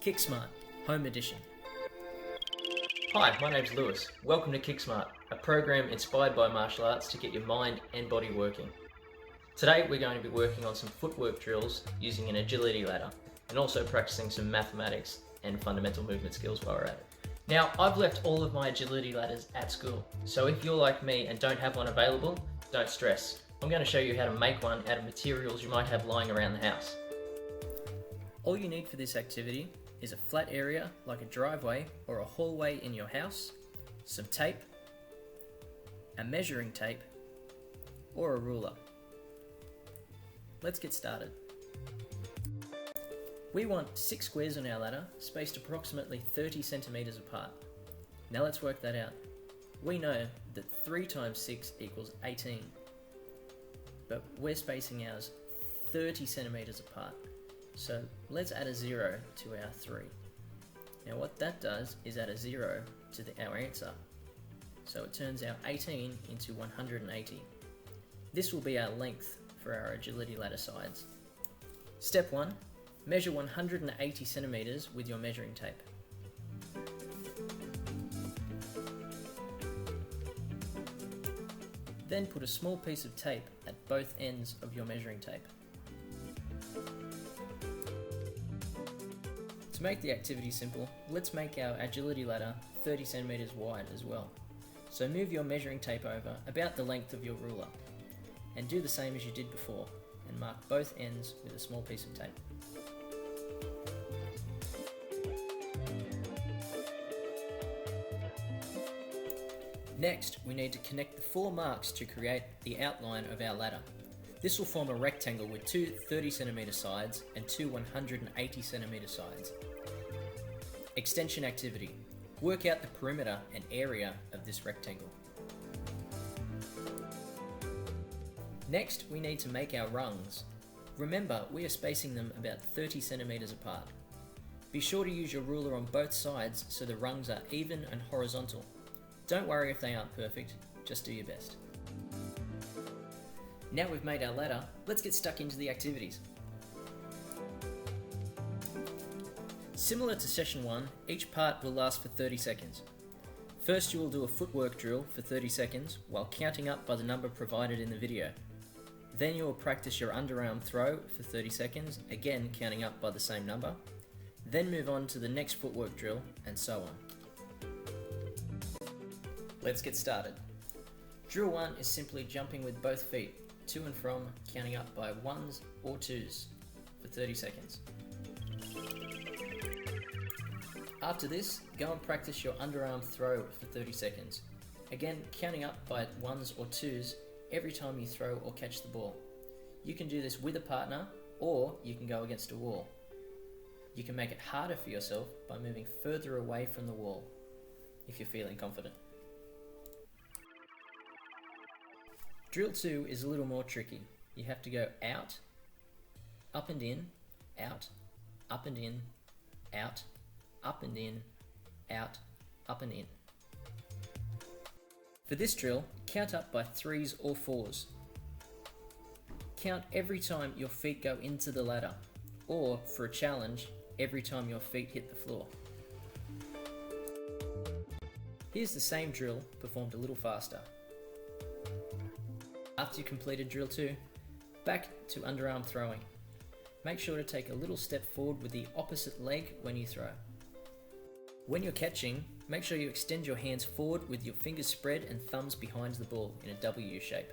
Kicksmart, Home Edition. Hi, my name's Lewis. Welcome to Kicksmart, a program inspired by martial arts to get your mind and body working. Today we're going to be working on some footwork drills using an agility ladder and also practicing some mathematics and fundamental movement skills while we're at it. Now, I've left all of my agility ladders at school, so if you're like me and don't have one available, don't stress. I'm going to show you how to make one out of materials you might have lying around the house. All you need for this activity is a flat area like a driveway or a hallway in your house, some tape, a measuring tape, or a ruler. Let's get started. We want 6 squares on our ladder, spaced approximately 30 centimeters apart. Now let's work that out. We know that 3 times 6 equals 18, but we're spacing ours 30 centimeters apart. So let's add a 0 to our 3. Now what that does is add a 0 to our answer. So it turns our 18 into 180. This will be our length for our agility ladder sides. Step 1. Measure 180 centimeters with your measuring tape. Then put a small piece of tape at both ends of your measuring tape. To make the activity simple, let's make our agility ladder 30 centimeters wide as well. So move your measuring tape over about the length of your ruler and do the same as you did before and mark both ends with a small piece of tape. Next, we need to connect the 4 marks to create the outline of our ladder. This will form a rectangle with 2 30 centimeter sides and 2 180 centimeter sides. Extension activity. Work out the perimeter and area of this rectangle. Next, we need to make our rungs. Remember, we are spacing them about 30 centimeters apart. Be sure to use your ruler on both sides so the rungs are even and horizontal. Don't worry if they aren't perfect, just do your best. Now we've made our ladder, let's get stuck into the activities. Similar to session 1, each part will last for 30 seconds. First you will do a footwork drill for 30 seconds while counting up by the number provided in the video. Then you will practice your underarm throw for 30 seconds, again counting up by the same number. Then move on to the next footwork drill and so on. Let's get started. Drill 1 is simply jumping with both feet, to and from, counting up by 1s or 2s for 30 seconds. After this, go and practice your underarm throw for 30 seconds. Again, counting up by 1s or 2s every time you throw or catch the ball. You can do this with a partner, or you can go against a wall. You can make it harder for yourself by moving further away from the wall, if you're feeling confident. Drill 2 is a little more tricky. You have to go out, up and in, out, up and in, out, up and in, out, up and in. For this drill, count up by 3s or 4s. Count every time your feet go into the ladder, or for a challenge, every time your feet hit the floor. Here's the same drill performed a little faster. After you completed drill 2, back to underarm throwing. Make sure to take a little step forward with the opposite leg when you throw. When you're catching, make sure you extend your hands forward with your fingers spread and thumbs behind the ball in a W shape.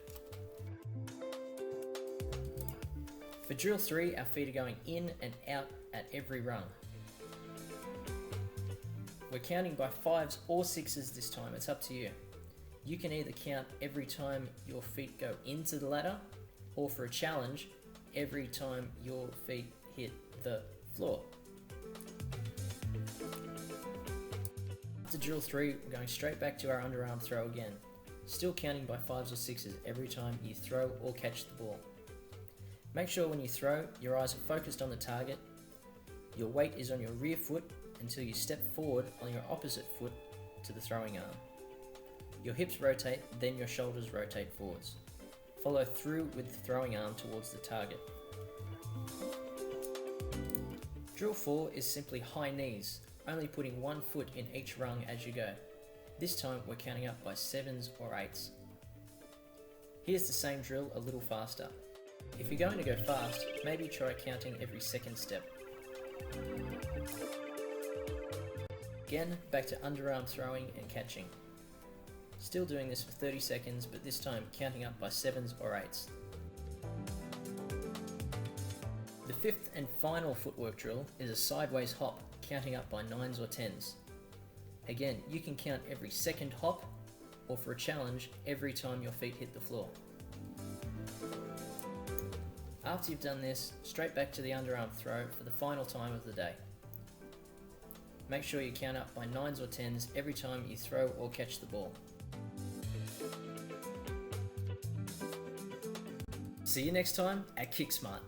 For drill 3, our feet are going in and out at every rung. We're counting by 5s or 6s this time, it's up to you. You can either count every time your feet go into the ladder, or for a challenge, every time your feet hit the floor. After drill 3, we're going straight back to our underarm throw again, still counting by 5s or 6s every time you throw or catch the ball. Make sure when you throw, your eyes are focused on the target, your weight is on your rear foot until you step forward on your opposite foot to the throwing arm. Your hips rotate, then your shoulders rotate forwards. Follow through with the throwing arm towards the target. Drill 4 is simply high knees, only putting one foot in each rung as you go. This time we're counting up by 7s or 8s. Here's the same drill a little faster. If you're going to go fast, maybe try counting every second step. Again, back to underarm throwing and catching. Still doing this for 30 seconds, but this time counting up by 7s or 8s. The fifth and final footwork drill is a sideways hop, counting up by 9s or 10s. Again, you can count every second hop, or for a challenge, every time your feet hit the floor. After you've done this, straight back to the underarm throw for the final time of the day. Make sure you count up by 9s or 10s every time you throw or catch the ball. See you next time at Kick Smart.